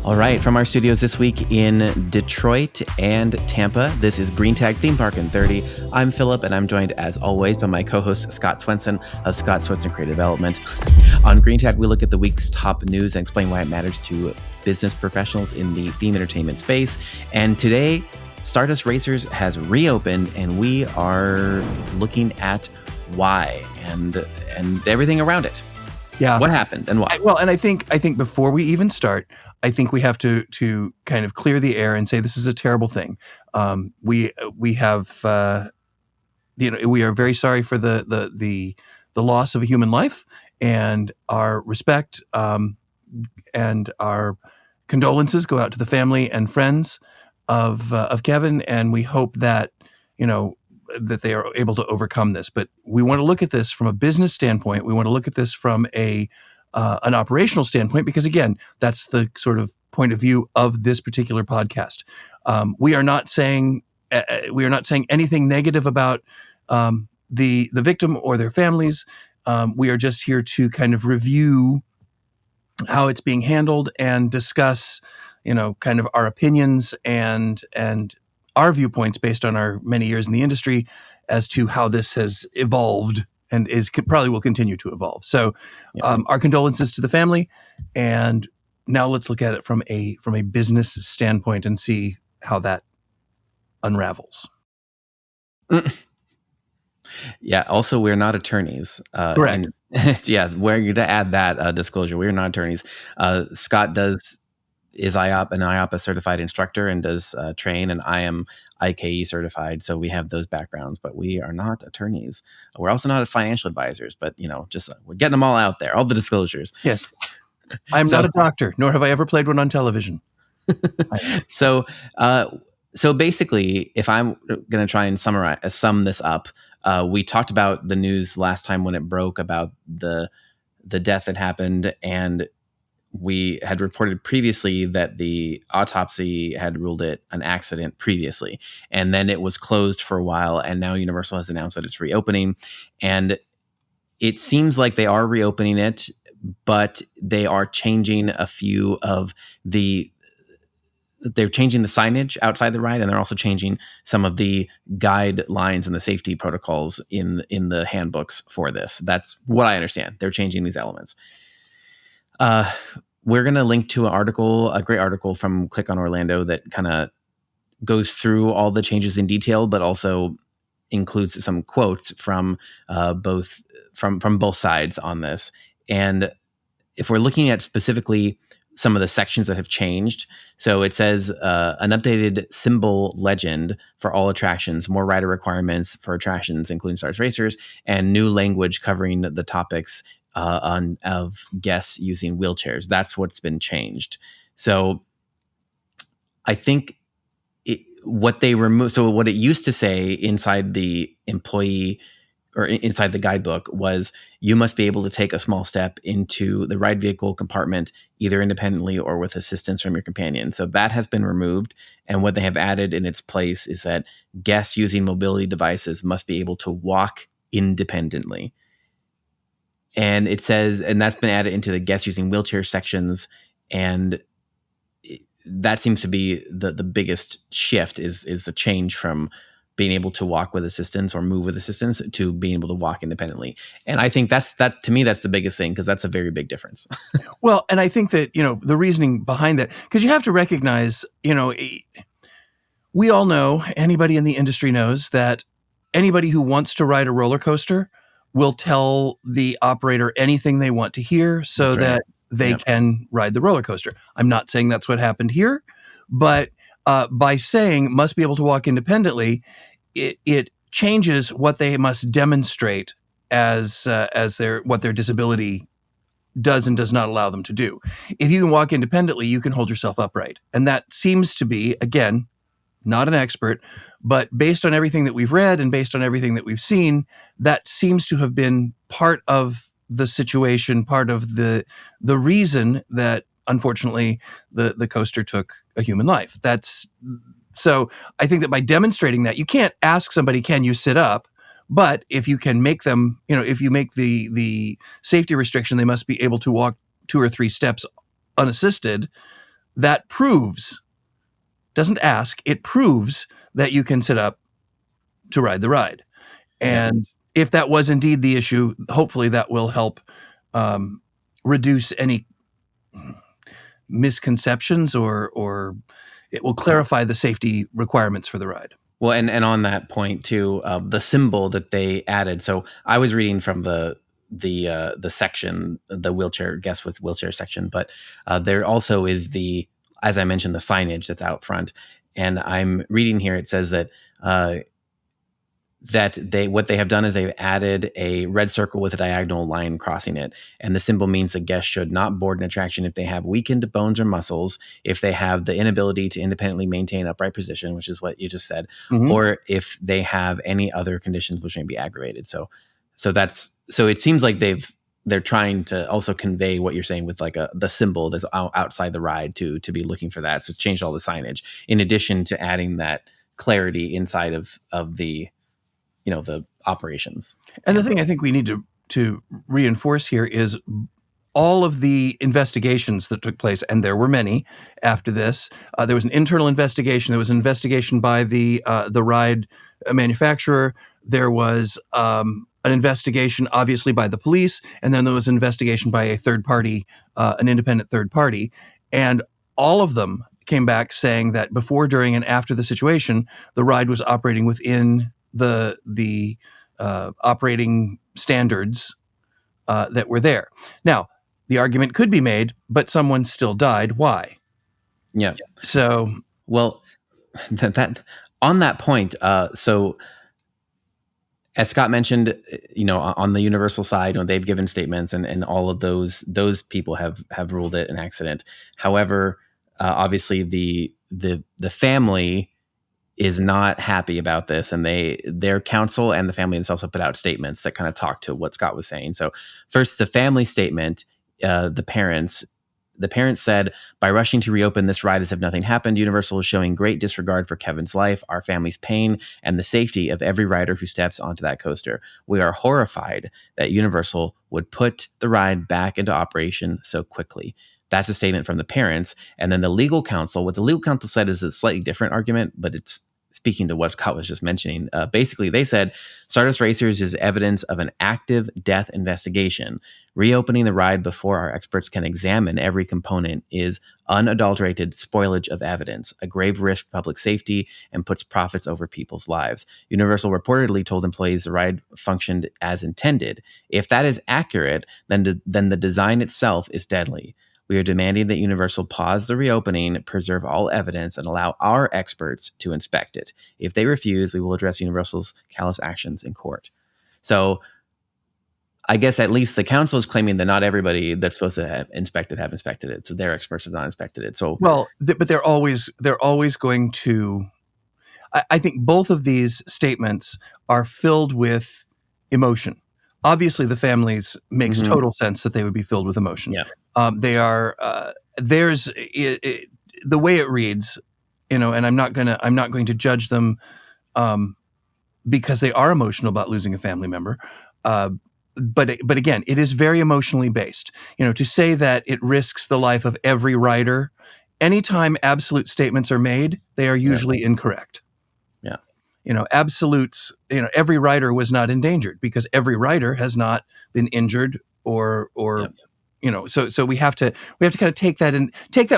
All right, from our studios this week in Detroit and Tampa, this is Green Tag Theme Park in 30. I'm Philip, and I'm joined, as always, by my co-host, Scott Swenson of Scott Swenson Creative Development. On Green Tag, we look at the week's top news and explain why it matters to business professionals in the theme entertainment space. And today, Stardust Racers has reopened, and we are looking at why and everything around it. Yeah. What happened and why? And I think before we even start, I think we have to kind of clear the air and say this is a terrible thing. We have we are very sorry for the loss of a human life, and our respect and our condolences go out to the family and friends of Kevin, and we hope that that they are able to overcome this. But we want to look at this from a business standpoint. We want to look at this from an operational standpoint, because again, that's the sort of point of view of this particular podcast. We are not saying anything negative about the victim or their families. We are just here to kind of review how it's being handled and discuss, kind of our opinions and our viewpoints based on our many years in the industry as to how this has evolved and probably will continue to evolve. So our condolences to the family. And now let's look at it from a business standpoint and see how that unravels. Yeah. Also, we're not attorneys. Correct. We're going to add that disclosure. We're not attorneys. Scott is an IOPA certified instructor and does train, and I am IKE certified. So we have those backgrounds, but we are not attorneys. We're also not financial advisors, but we're getting them all out there, all the disclosures. Yes. I'm not a doctor, nor have I ever played one on television. So basically, if I'm going to try and sum this up, we talked about the news last time when it broke about the death that happened, and we had reported previously that the autopsy had ruled it an accident previously, and then it was closed for a while, and now Universal has announced that it's reopening, and it seems like they are reopening it, but they are changing a few of they're changing the signage outside the ride, and they're also changing some of the guidelines and the safety protocols in the handbooks for this. That's what I understand. They're changing these elements. We're going to link to a great article from Click on Orlando that kind of goes through all the changes in detail, but also includes some quotes from both sides on this. And if we're looking at specifically some of the sections that have changed, so it says an updated symbol legend for all attractions, more rider requirements for attractions, including Stardust Racers, and new language covering the topics of guests using wheelchairs. That's what's been changed. So I think what they removed, so what it used to say inside the employee or inside the guidebook was you must be able to take a small step into the ride vehicle compartment, either independently or with assistance from your companion. So that has been removed. And what they have added in its place is that guests using mobility devices must be able to walk independently. And it says, and that's been added into the guests using wheelchair sections. And that seems to be the biggest shift is the change from being able to walk with assistance or move with assistance to being able to walk independently. And I think to me, that's the biggest thing, because that's a very big difference. Well, and I think that, the reasoning behind that, because you have to recognize, we all know, anybody in the industry knows that anybody who wants to ride a roller coaster will tell the operator anything they want to hear so that they can ride the roller coaster. I'm not saying that's what happened here, but by saying must be able to walk independently, it changes what they must demonstrate as what their disability does and does not allow them to do. If you can walk independently, you can hold yourself upright. And that seems to be, again, not an expert, but based on everything that we've read and based on everything that we've seen, that seems to have been part of the situation, part of the reason that, unfortunately, the coaster took a human life. So I think that by demonstrating that, you can't ask somebody, can you sit up? But if you can make them, if you make the safety restriction, they must be able to walk 2 or 3 steps unassisted, that proves, doesn't ask, it proves that you can sit up to ride the ride. And if that was indeed the issue, hopefully that will help reduce any misconceptions, or it will clarify the safety requirements for the ride. Well, and on that point too, the symbol that they added. So I was reading from the section, the wheelchair guests with wheelchair section, but there also is as I mentioned, the signage that's out front. And I'm reading here. It says that what they have done is they've added a red circle with a diagonal line crossing it. And the symbol means a guest should not board an attraction if they have weakened bones or muscles, if they have the inability to independently maintain upright position, which is what you just said, or if they have any other conditions which may be aggravated. So it seems like they're trying to also convey what you're saying with like the symbol that's outside the ride to be looking for that. So it's changed all the signage in addition to adding that clarity inside of the the operations. And the thing I think we need to reinforce here is all of the investigations that took place, and there were many after this. There was an internal investigation. There was an investigation by the ride manufacturer. There was an investigation, obviously, by the police, and then there was an investigation by a third party, an independent third party, and all of them came back saying that before, during, and after the situation, the ride was operating within the operating standards that were there. Now, the argument could be made, but someone still died. Why? Yeah. So, well, that on that point, so as Scott mentioned, on the Universal side, they've given statements, and all of those people have ruled it an accident. However, obviously the family is not happy about this, and their counsel and the family themselves have put out statements that kind of talk to what Scott was saying. So first, the family statement, the parents said, by rushing to reopen this ride as if nothing happened, Universal is showing great disregard for Kevin's life, our family's pain, and the safety of every rider who steps onto that coaster. We are horrified that Universal would put the ride back into operation so quickly. That's a statement from the parents. And then the legal counsel, what the legal counsel said is a slightly different argument, but it's speaking to what Scott was just mentioning. Basically, they said Stardust Racers is evidence of an active death investigation. Reopening the ride before our experts can examine every component is unadulterated spoilage of evidence, a grave risk to public safety, and puts profits over people's lives. Universal reportedly told employees the ride functioned as intended. If that is accurate, then the design itself is deadly. We are demanding that Universal pause the reopening, preserve all evidence, and allow our experts to inspect it. If they refuse, we will address Universal's callous actions in court. So I guess at least the council is claiming that not everybody that's supposed to have inspected it. So their experts have not inspected it. So but they're always going to. I think both of these statements are filled with emotion. Obviously, the families makes total sense that they would be filled with emotion. Yeah. They are. There's the way it reads, and I'm not going to judge them because they are emotional about losing a family member. But again, it is very emotionally based. To say that it risks the life of every rider, anytime absolute statements are made, they are usually incorrect. Yeah. Absolutes, every rider was not endangered because every rider has not been injured or so we have to kind of take that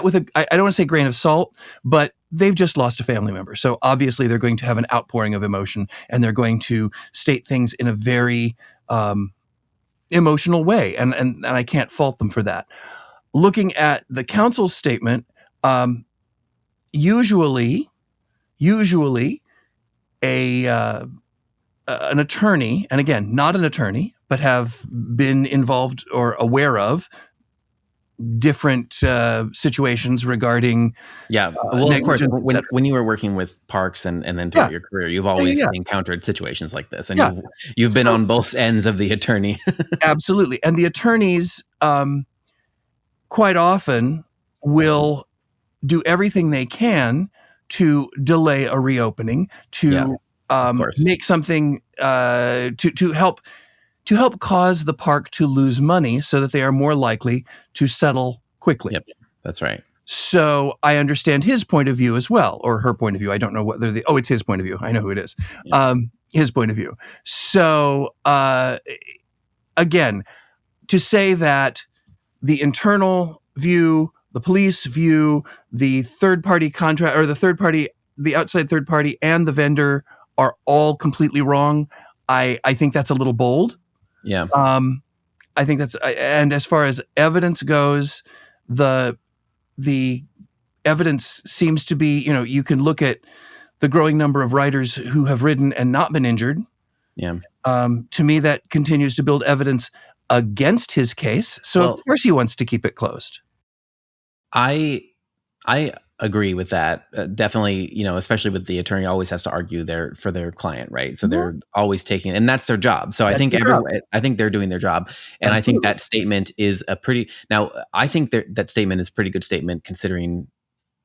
with I don't want to say grain of salt, but they've just lost a family member. So obviously they're going to have an outpouring of emotion, and they're going to state things in a very emotional way. And I can't fault them for that. Looking at the council's statement, usually an attorney, and again, not an attorney, but have been involved or aware of different situations regarding well, of course, when you were working with parks and then throughout your career, you've always encountered situations like this, and you've been on both ends of the attorney. Absolutely. And the attorneys quite often will do everything they can to delay a reopening, to make something to help cause the park to lose money so that they are more likely to settle quickly. Yep, that's right. So I understand his point of view as well, or her point of view. I don't know whether it's his point of view. I know who it is. Yeah. His point of view. So again, to say that the internal view, the police view, the third party contract, or the outside third party, and the vendor are all completely wrong. I think that's a little bold. Yeah. I think and as far as evidence goes, the evidence seems to be, you can look at the growing number of riders who have ridden and not been injured. Yeah. To me, that continues to build evidence against his case. So of course he wants to keep it closed. I agree with that. Definitely, especially with the attorney always has to argue for their client, right? So they're always taking, and that's their job. So I think they're doing their job. And I think that statement is I think that statement is a pretty good statement considering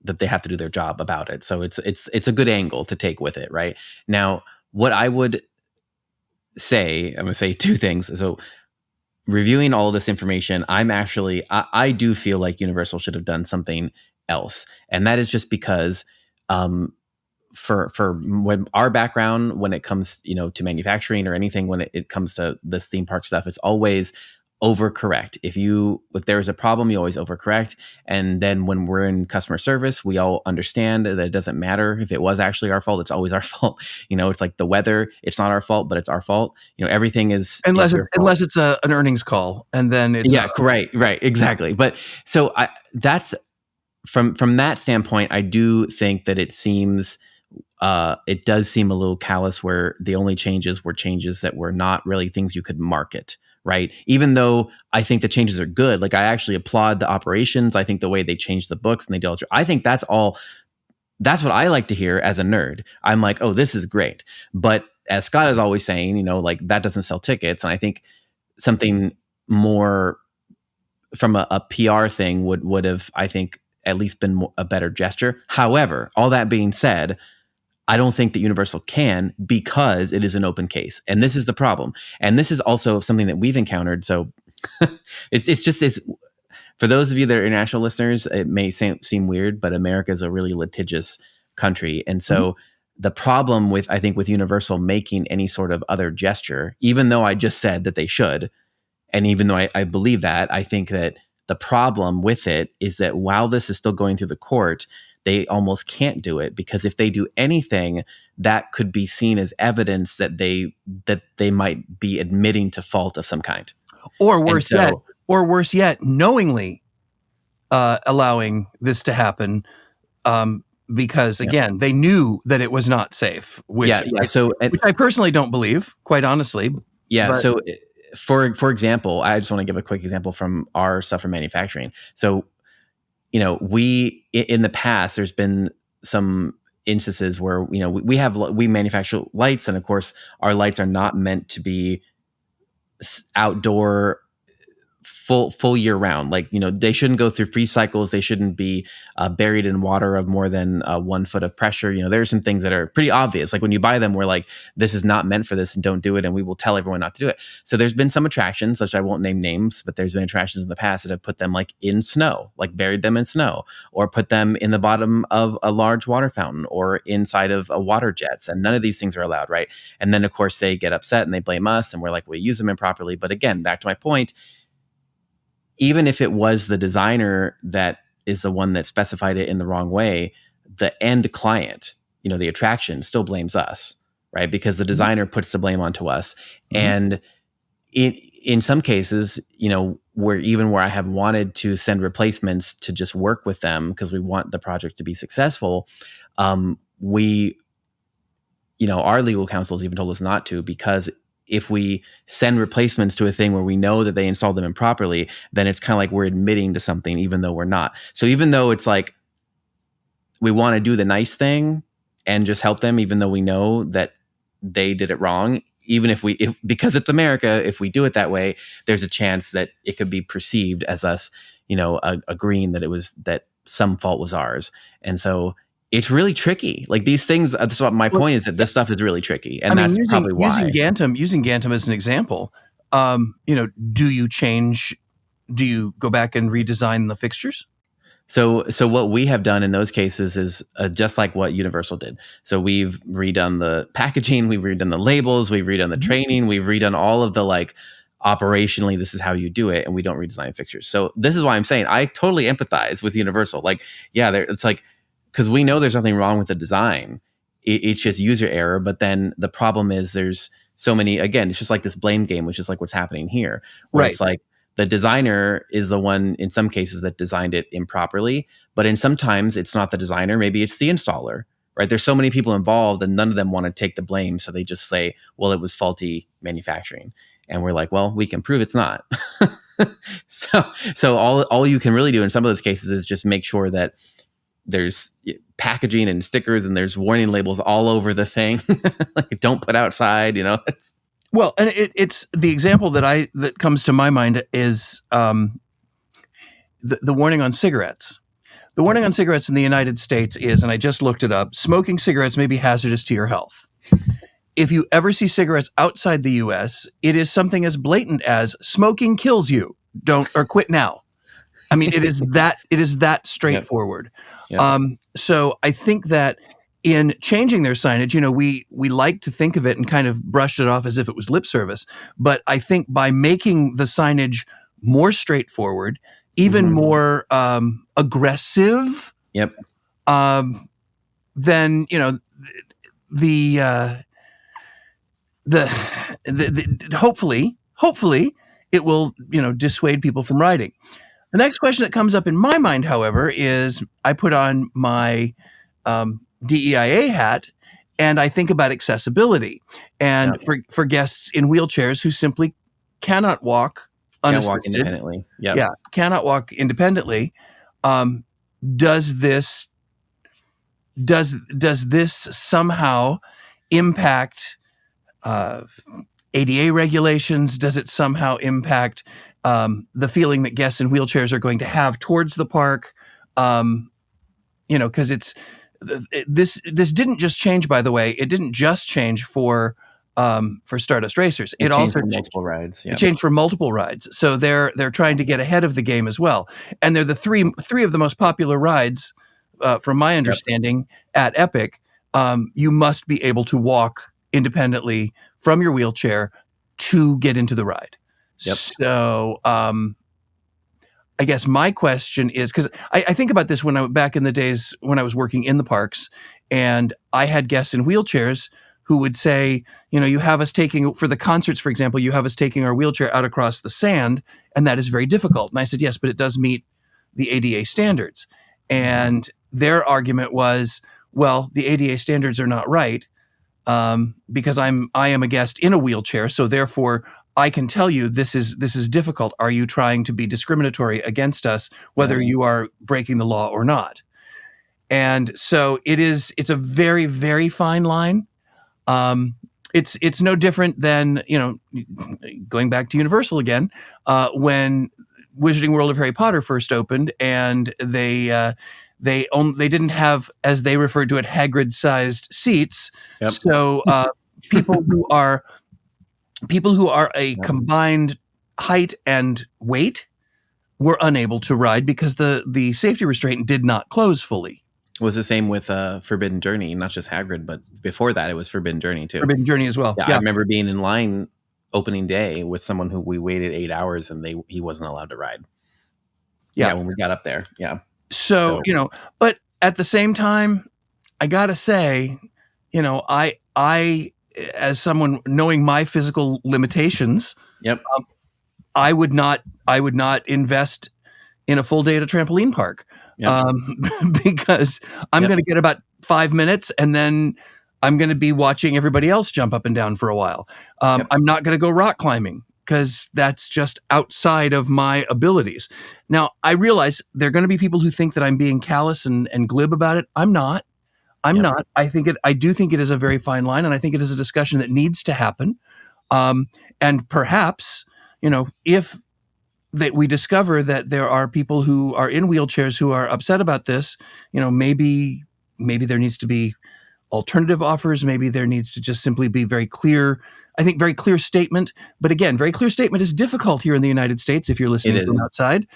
that they have to do their job about it. So it's a good angle to take with it, right? Now, what I would say, I'm going to say two things. So reviewing all of this information, I do feel like Universal should have done something else. And that is just because for when our background, when it comes, to manufacturing or anything, when it comes to this theme park stuff, it's always overcorrect. If there is a problem, you always overcorrect. And then when we're in customer service, we all understand that it doesn't matter if it was actually our fault. It's always our fault. It's like the weather. It's not our fault, but it's our fault. Everything is unless it's an earnings call, and then it's right, exactly. But so that's from that standpoint, I do think that it does seem a little callous, where the only changes were changes that were not really things you could market. Right. Even though I think the changes are good, like I actually applaud the operations. I think the way they changed the books and I think that's what I like to hear as a nerd. I'm like, oh, this is great. But as Scott is always saying, like that doesn't sell tickets. And I think something more from a PR thing would have, I think, at least been a better gesture. However, all that being said, I don't think that Universal can, because it is an open case. And this is the problem. And this is also something that we've encountered. So it's for those of you that are international listeners, it may seem weird, but America is a really litigious country. And so the problem with Universal making any sort of other gesture, even though I just said that they should, and even though I believe that, I think that the problem with it is that while this is still going through the court, they almost can't do it, because if they do anything, that could be seen as evidence that they might be admitting to fault of some kind, or worse yet, knowingly allowing this to happen, because again, they knew that it was not safe. Which I personally don't believe, quite honestly. Yeah. So for example, I just want to give a quick example from our stuff from manufacturing. So we in the past, there's been some instances where we manufacture lights, and of course our lights are not meant to be outdoor full year round. Like, they shouldn't go through freeze cycles. They shouldn't be buried in water of more than 1 foot of pressure. There are some things that are pretty obvious. Like when you buy them, we're like, this is not meant for this and don't do it. And we will tell everyone not to do it. So there's been some attractions, which I won't name names, but there's been attractions in the past that have put them like in snow, like buried them in snow, or put them in the bottom of a large water fountain or inside of a water jets. And none of these things are allowed. Right. And then of course they get upset and they blame us, and we're like, we use them improperly. But again, back to my point, even if it was the designer that is the one that specified it in the wrong way, the end client, the attraction, still blames us, right? Because the designer puts the blame onto us. And in some cases, where I have wanted to send replacements to just work with them because we want the project to be successful, our legal counsel has even told us not to, because if we send replacements to a thing where we know that they installed them improperly, then it's kind of like we're admitting to something, even though we're not. So even though it's like we want to do the nice thing and just help them, even though we know that they did it wrong, even if because it's America, if we do it that way, there's a chance that it could be perceived as us, agreeing that some fault was ours. And so it's really tricky. Like these things, that's what my point is, that this stuff is really tricky. And that's probably why. Using Gantom as an example, do you go back and redesign the fixtures? So what we have done in those cases is just like what Universal did. So we've redone the packaging, we've redone the labels, we've redone the training, we've redone all of the like operationally this is how you do it, and we don't redesign fixtures. So this is why I'm saying I totally empathize with Universal. Like, yeah, it's like because we know there's nothing wrong with the design. It's just user error. But then the problem is there's so many. Again, it's just like this blame game, which is like what's happening here, where it's like the designer is the one in some cases that designed it improperly, but in sometimes it's not the designer, maybe it's the installer, right? There's so many people involved and none of them want to take the blame. So they just say, well, it was faulty manufacturing. And we're like, well, we can prove it's not. So all you can really do in some of those cases is just make sure that there's packaging and stickers and there's warning labels all over the thing. Like don't put outside, Well, and it's the example that comes to my mind is the warning on cigarettes. The warning on cigarettes in the United States is, and I just looked it up, smoking cigarettes may be hazardous to your health. If you ever see cigarettes outside the U.S., it is something as blatant as smoking kills you. Don't or quit now. I mean, it is that straightforward. Yep. So I think that in changing their signage, we like to think of it and kind of brushed it off as if it was lip service. But I think by making the signage more straightforward, even more aggressive, yep. Then the hopefully it will dissuade people from riding. The next question that comes up in my mind, however, is I put on my DEIA hat and I think about accessibility and for guests in wheelchairs who simply cannot walk unassisted. Can't walk independently. Yep. Yeah, cannot walk independently. Does this somehow impact ADA regulations? Does it somehow impact the feeling that guests in wheelchairs are going to have towards the park? Because this didn't just change, by the way. It didn't just change for Stardust Racers. It also changed for multiple rides. It changed for multiple rides. So they're trying to get ahead of the game as well. And they're the three of the most popular rides, from my understanding, at Epic. You must be able to walk independently from your wheelchair to get into the ride. Yep. So I guess my question is, because I think about this back in the days when I was working in the parks and I had guests in wheelchairs who would say, you have us taking, for the concerts, for example, you have us taking our wheelchair out across the sand, and that is very difficult. And I said, yes, but it does meet the ADA standards. And their argument was, well, the ADA standards are not right because I am a guest in a wheelchair, so therefore I can tell you this is difficult. Are you trying to be discriminatory against us, whether you are breaking the law or not? And so it's a very, very fine line. It's no different than, going back to Universal again, when Wizarding World of Harry Potter first opened and they didn't have, as they referred to it, Hagrid-sized seats. Yep. So people who are a combined height and weight were unable to ride because the safety restraint did not close fully. It was the same with Forbidden Journey, not just Hagrid, but before that it was Forbidden Journey too. Forbidden Journey as well. Yeah. I remember being in line opening day with someone who we waited 8 hours and he wasn't allowed to ride. Yeah, when we got up there. Yeah. So, but at the same time, I gotta say, I as someone knowing my physical limitations, I would not invest in a full day at a trampoline park, because I'm going to get about 5 minutes and then I'm going to be watching everybody else jump up and down for a while. I'm not going to go rock climbing because that's just outside of my abilities. Now, I realize there are going to be people who think that I'm being callous and glib about it. I'm not. Not. I do think it is a very fine line, and I think it is a discussion that needs to happen. And perhaps, if we discover that there are people who are in wheelchairs who are upset about this, maybe there needs to be alternative offers. Maybe there needs to just simply be very clear statement. But again, very clear statement is difficult here in the United States if you're listening from outside.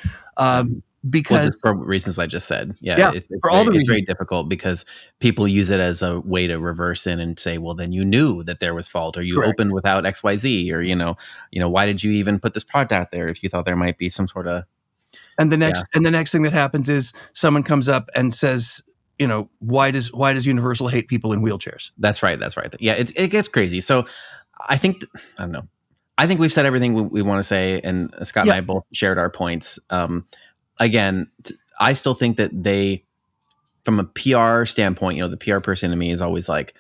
Well, just because for reasons I just said. Yeah, yeah, for all the it's very reasons. difficult because people use it as a way to reverse in and say, well, then you knew that there was fault, or you Correct. opened without XYZ, or why did you even put this product out there if you thought there might be some sort of And yeah. the next thing that happens is someone comes up and says, why does Universal hate people in wheelchairs? That's right. That's right. Yeah, it gets crazy. So I think I don't know. I think we've said everything we want to say, and Scott and Yeah. I both shared our points. Again, I still think that they, from a PR standpoint, the PR person in me is always like,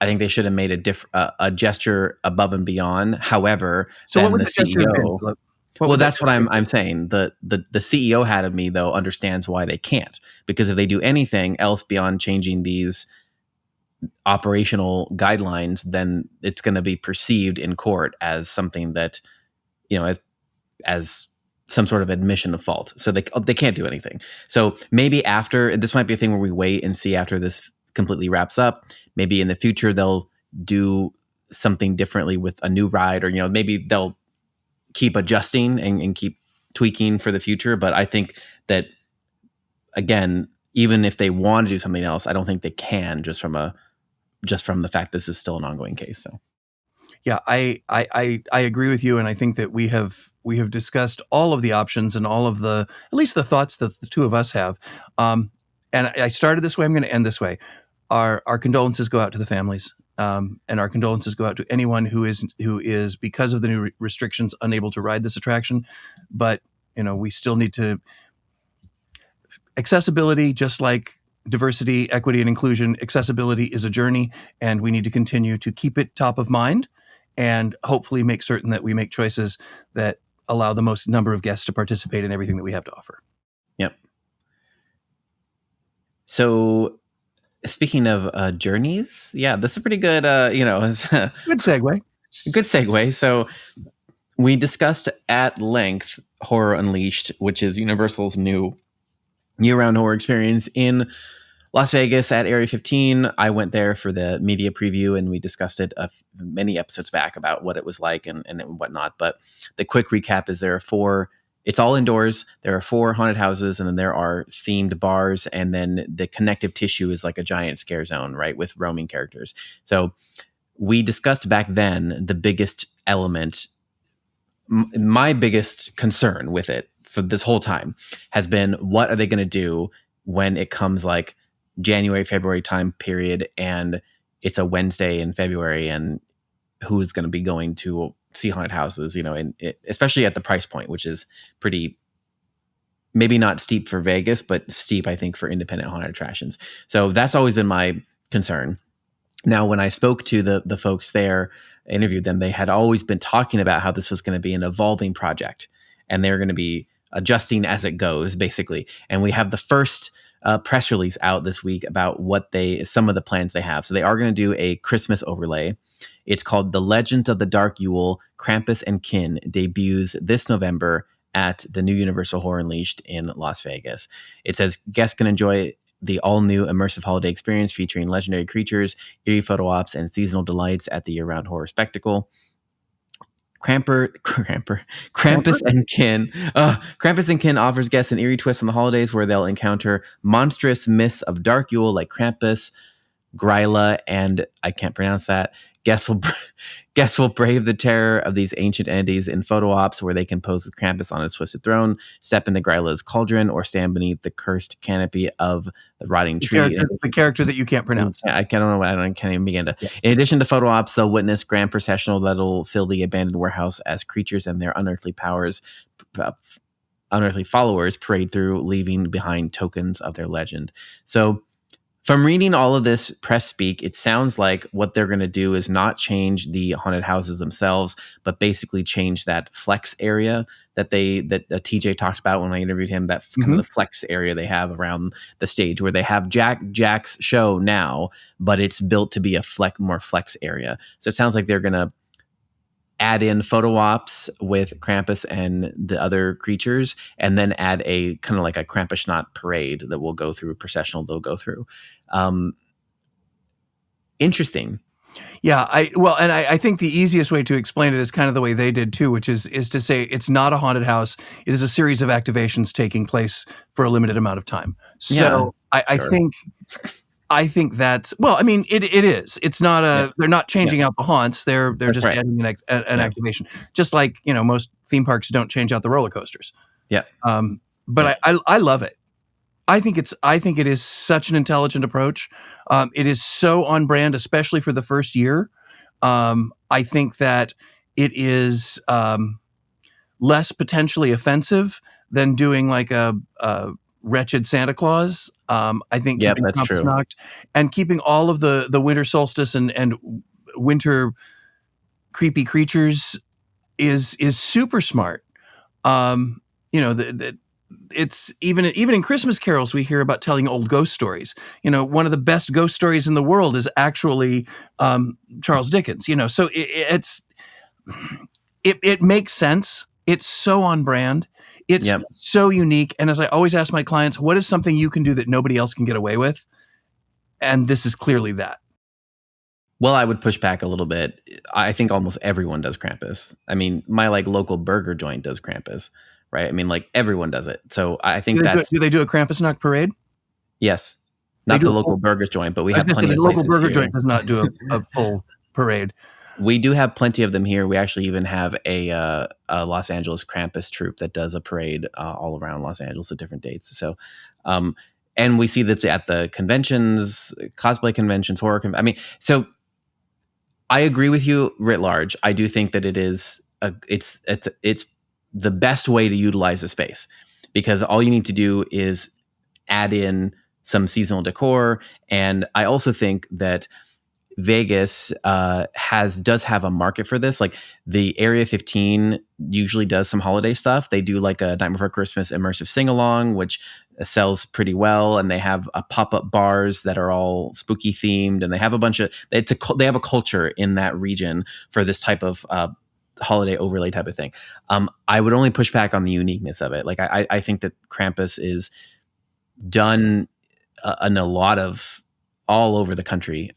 I think they should have made a gesture above and beyond. However, So what then would the the gesture have been, CEO. Philip? What Well, would that that's what gesture have been? I'm saying. The CEO hat of me though understands why they can't, because if they do anything else beyond changing these operational guidelines, then it's going to be perceived in court as something that, as some sort of admission of fault. So they can't do anything. So maybe after, this might be a thing where we wait and see after this completely wraps up. Maybe in the future they'll do something differently with a new ride, or maybe they'll keep adjusting and keep tweaking for the future. But I think that, again, even if they want to do something else, I don't think they can, just from the fact this is still an ongoing case. So Yeah, I agree with you, and I think that we have discussed all of the options and all of at least the thoughts that the two of us have. And I started this way. I'm going to end this way. Our condolences go out to the families, and our condolences go out to anyone who is because of the new restrictions unable to ride this attraction. But we still need to accessibility, just like diversity, equity, and inclusion. Accessibility is a journey, and we need to continue to keep it top of mind, and hopefully make certain that we make choices that allow the most number of guests to participate in everything that we have to offer. yep. So speaking of journeys, yeah, this is a pretty good, Good segue. good segue. So we discussed at length Horror Unleashed, which is Universal's new year-round horror experience in Las Vegas at Area 15. I went there for the media preview, and we discussed it many episodes back about what it was like and whatnot. But the quick recap is it's all indoors. There are 4 haunted houses, and then there are themed bars, and then the connective tissue is like a giant scare zone, right, with roaming characters. So we discussed back then the biggest element. My biggest concern with it for this whole time has been, what are they going to do when it comes like January, February time period, and it's a Wednesday in February, and who's going to be going to see haunted houses, and especially at the price point, which is pretty, maybe not steep for Vegas, but steep, I think, for independent haunted attractions. So that's always been my concern. Now, when I spoke to the folks there, interviewed them, they had always been talking about how this was going to be an evolving project, and they're going to be adjusting as it goes, basically. And we have the first press release out this week about some of the plans they have. So they are going to do a Christmas overlay. It's called The Legend of the Dark Yule, Krampus and Kin, debuts this November at the new Universal Horror Unleashed in Las Vegas. It says guests can enjoy the all-new immersive holiday experience featuring legendary creatures, eerie photo ops, and seasonal delights at the year-round horror spectacle. Krampus and Kin. Krampus and Kin offers guests an eerie twist on the holidays, where they'll encounter monstrous myths of Dark Yule like Krampus, Gryla, and I can't pronounce that. Guests will brave the terror of these ancient entities in photo ops, where they can pose with Krampus on his twisted throne, step into Gryla's cauldron, or stand beneath the cursed canopy of the rotting tree. The character that you can't pronounce. I can't even begin to. Yeah. In addition to photo ops, they'll witness grand processional that'll fill the abandoned warehouse as creatures and their unearthly followers parade through, leaving behind tokens of their legend. So, from reading all of this press speak, it sounds like what they're going to do is not change the haunted houses themselves, but basically change that flex area that TJ talked about when I interviewed him. That kind of the flex area they have around the stage, where they have Jack's show now, but it's built to be a more flex area. So it sounds like they're going to add in photo ops with Krampus and the other creatures, and then add a kind of like a Krampusnacht parade that will go through, processional they'll go through. Interesting. Yeah, I think the easiest way to explain it is kind of the way they did too, which is to say it's not a haunted house. It is a series of activations taking place for a limited amount of time. Yeah, So I sure. think that's, well, I mean, it is. It's not Yeah, they're not yeah, changing out the haunts. They're that's just right. adding an Yeah, activation, just like most theme parks don't change out the roller coasters. yeah, But yeah. I love it. I think it is such an intelligent approach. It is so on brand, especially for the first year. I think that it is less potentially offensive than doing like a wretched Santa Claus. I think Yep, keeping that's true. Krampusnacht and keeping all of the winter solstice and winter creepy creatures is super smart. Um, the it's even in Christmas carols we hear about telling old ghost stories. One of the best ghost stories in the world is actually Charles Dickens. So it makes sense. It's so on brand. It's Yep. so unique. And as I always ask my clients, what is something you can do that nobody else can get away with? And this is clearly that. Well, I would push back a little bit. I think almost everyone does Krampus. I mean, my like local burger joint does Krampus, right? I mean, like everyone does it. So I think that's Do they do a Krampusnacht parade? yes, They not do the a local full. burger joint, but we I was have going to say plenty the of local places burger here. joint does not do a full parade. We do have plenty of them here. We actually even have a Los Angeles Krampus troupe that does a parade all around Los Angeles at different dates. So, and we see that at the conventions, cosplay conventions, I mean, so I agree with you writ large. I do think that it's the best way to utilize a space because all you need to do is add in some seasonal decor, and I also think that Vegas does have a market for this. Like the Area 15 usually does some holiday stuff. They do like a Night Before Christmas immersive sing along, which sells pretty well, and they have pop up bars that are all spooky themed, and they have a bunch of they have a culture in that region for this type of holiday overlay type of thing. I would only push back on the uniqueness of it. Like I think that Krampus is done in a lot of all over the country.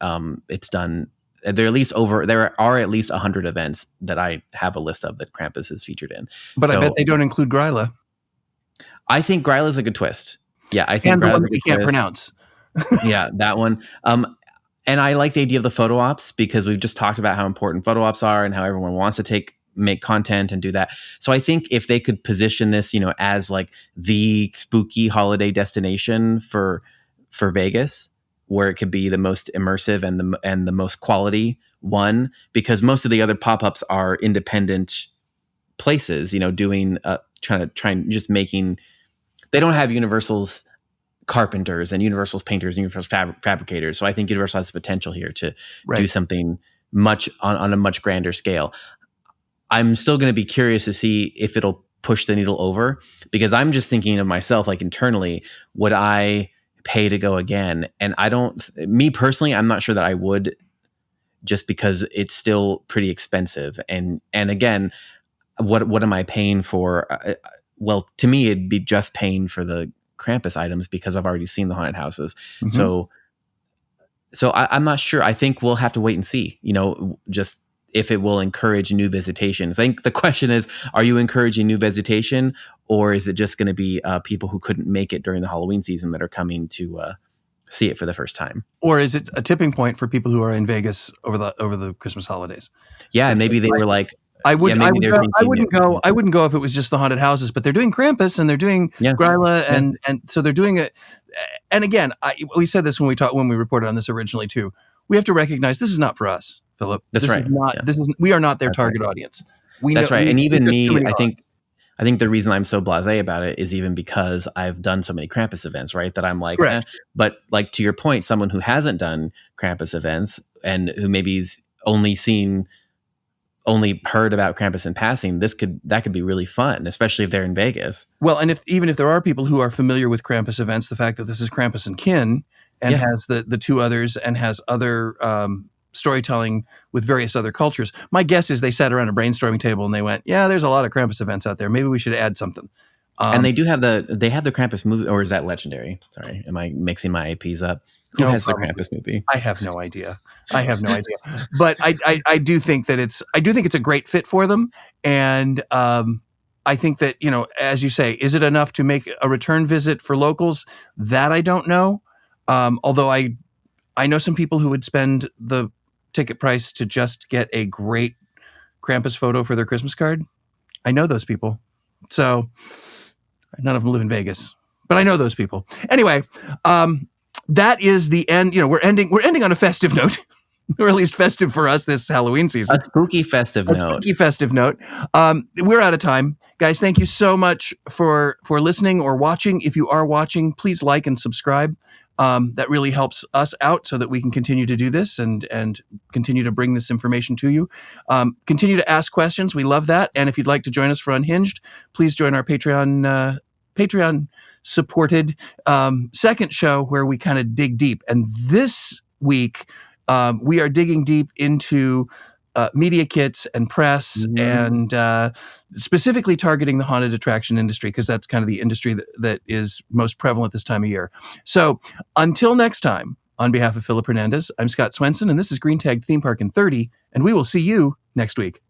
It's done. There are at least 100 events that I have a list of that Krampus is featured in. But I bet So they don't include Gryla I think Gryla's a good twist. Yeah, I think and the Gryla's one a that we good can't twist. pronounce. Yeah, that one. And I like the idea of the photo ops because we've just talked about how important photo ops are and how everyone wants to make content and do that. So I think if they could position this, as like the spooky holiday destination for Vegas, where it could be the most immersive and the most quality one, because most of the other pop-ups are independent places, doing trying just making. They don't have Universal's carpenters and Universal's painters and Universal's fabricators. So I think Universal has the potential here to do Right. something much on a much grander scale. I'm still going to be curious to see if it'll push the needle over because I'm just thinking of myself, like internally, would I pay to go again? And me personally, I'm not sure that I would, just because it's still pretty expensive. And again, what am I paying for? Well, to me, it'd be just paying for the Krampus items because I've already seen the haunted houses. Mm-hmm. So I'm not sure. I think we'll have to wait and see, just if it will encourage new visitation. I think the question is, are you encouraging new visitation, or is it just going to be people who couldn't make it during the Halloween season that are coming to see it for the first time? Or is it a tipping point for people who are in Vegas over the Christmas holidays? Yeah, It's maybe they were like, yeah, I maybe would they're go. thinking, I wouldn't go if it was just the haunted houses. But they're doing Krampus and they're doing yeah, Gryla yeah, and so they're doing it. And again, we said this when we reported on this originally too. We have to recognize this is not for us, Philip. that's This right. is not. Yeah, This is we are not their that's right. target audience. We know That's right. And there's even just too me, many odds. I think the reason I'm so blasé about it is even because I've done so many Krampus events, right? That I'm like, Correct. But like to your point, someone who hasn't done Krampus events and who maybe's only heard about Krampus in passing, that could be really fun, especially if they're in Vegas. Well, and even if there are people who are familiar with Krampus events, the fact that this is Krampus and Kin and Yeah. has the two others and has other storytelling with various other cultures, my guess is they sat around a brainstorming table and they went, "Yeah, there's a lot of Krampus events out there. Maybe we should add something." And they have the Krampus movie, or is that Legendary? Sorry, am I mixing my IPs up? Who No, has the probably. Krampus movie? I have no idea. But I do think that it's a great fit for them, and I think that, as you say, is it enough to make a return visit for locals? That I don't know. Although I know some people who would spend the ticket price to just get a great Krampus photo for their Christmas card. I know those people. So none of them live in Vegas, but I know those people. Anyway, that is the end. We're ending on a festive note, or at least festive for us this Halloween season. A spooky festive note. We're out of time, guys. Thank you so much for listening or watching. If you are watching, please like and subscribe. That really helps us out so that we can continue to do this and continue to bring this information to you. Continue to ask questions. We love that. And if you'd like to join us for Unhinged, please join our Patreon supported second show where we kind of dig deep. And this week, we are digging deep into media kits and press, and specifically targeting the haunted attraction industry, because that's kind of the industry that is most prevalent this time of year. So until next time, on behalf of Philip Hernandez, I'm Scott Swenson, and this is Green Tag Theme Park in 30, and we will see you next week.